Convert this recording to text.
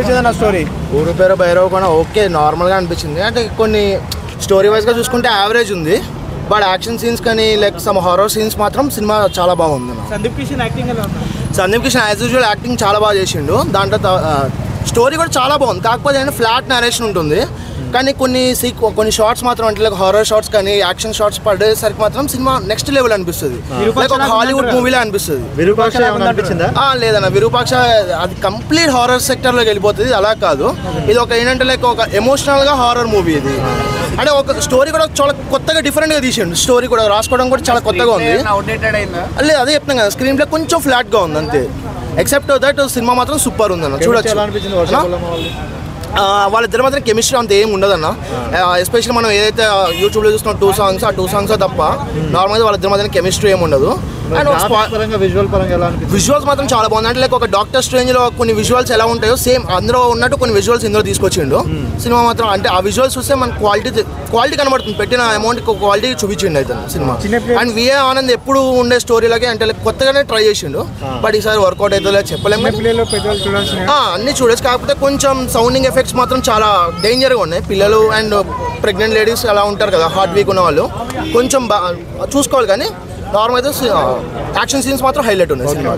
అనిపించింది నా స్టోరీ? ఊరు పేరు భైరవకొండ ఓకే నార్మల్గా అనిపించింది. అంటే కొన్ని స్టోరీ వైజ్గా చూసుకుంటే యావరేజ్ ఉంది. బట్ యాక్షన్ సీన్స్ కానీ లైక్ సమ్ హారర్ సీన్స్ మాత్రం సినిమా చాలా బాగుంది. సందీప్ కిషన్ యాక్టింగ్ ఎలా ఉంది? Sandeep Kishan as usual acting చాలా బాగా చేసిండు. దాంట్లో స్టోరీ కూడా చాలా బాగుంది. కాకపోతే ఏంటంటే ఫ్లాట్ నరేషన్ ఉంటుంది. కానీ కొన్ని షార్ట్స్ మాత్రం అంటే లైక్ హారర్ షార్ట్స్ కానీ యాక్షన్ షార్ట్స్ పడేసరికి మాత్రం సినిమా నెక్స్ట్ లెవెల్ అనిపిస్తుంది. లైక్ ఒక హాలీవుడ్ మూవీలో అనిపిస్తుంది. లేదన్న విరూపాక్ష అది కంప్లీట్ హారర్ సెక్టర్లోకి వెళ్ళిపోతుంది. అలా కాదు, ఇది ఒక ఏంటంటే లైక్ ఒక ఎమోషనల్గా హారర్ మూవీ. ఇది అంటే ఒక స్టోరీ కూడా చాలా కొత్తగా డిఫరెంట్గా తీసిండు. స్టోరీ కూడా రాసుకోవడం కూడా చాలా కొత్తగా ఉంది. లేదు అదే చెప్తాను కదా, స్క్రీన్ ప్లే కొంచెం ఫ్లాట్గా ఉంది అంతే. ఎక్సెప్ట్ దట్ సినిమా మాత్రం సూపర్ ఉందన్న, చూడొచ్చు. వాళ్ళిద్దరి మాత్రం కెమిస్ట్రీ అంత ఏం ఉండదన్న. ఎస్పెషల్లీ మనం ఏదైతే యూట్యూబ్లో చూస్తున్నాం 2 songs ఆ 2 songs తప్ప నార్మల్గా వాళ్ళిద్దరి మాత్రం కెమిస్ట్రీ ఏమి ఉండదు. అండ్ విజువల్స్ మాత్రం చాలా బాగుంది. అంటే లైక్ ఒక డాక్టర్ స్ట్రేంజ్లో కొన్ని విజువల్స్ ఎలా ఉంటాయో సేమ్ అందులో ఉన్నట్టు కొన్ని విజువల్స్ ఇందులో తీసుకొచ్చిండు. సినిమా మాత్రం అంటే ఆ విజువల్స్ చూస్తే మన క్వాలిటీ కనబడుతుంది. పెట్టిన అమౌంట్ క్వాలిటీ చూపించిండు అయితే సినిమా. అండ్ విఏ ఆనంద్ ఎప్పుడు ఉండే స్టోరీలకి అంటే లైక్ కొత్తగానే ట్రై చేసిండు. బట్ ఈసారి వర్కౌట్ అవుతుందో చెప్పలేము. అన్ని చూడొచ్చు. కాకపోతే కొంచెం సౌండింగ్ ఎఫెక్ట్స్ మాత్రం చాలా డేంజర్గా ఉన్నాయి. పిల్లలు అండ్ ప్రెగ్నెంట్ లేడీస్ అలా ఉంటారు కదా, హార్ట్ వీక్ ఉన్న వాళ్ళు కొంచెం చూసుకోవాలి. కానీ నార్మల్ అయితే యాక్షన్ సీన్స్ మాత్రం హైలైట్ ఉన్నాయి సినిమా.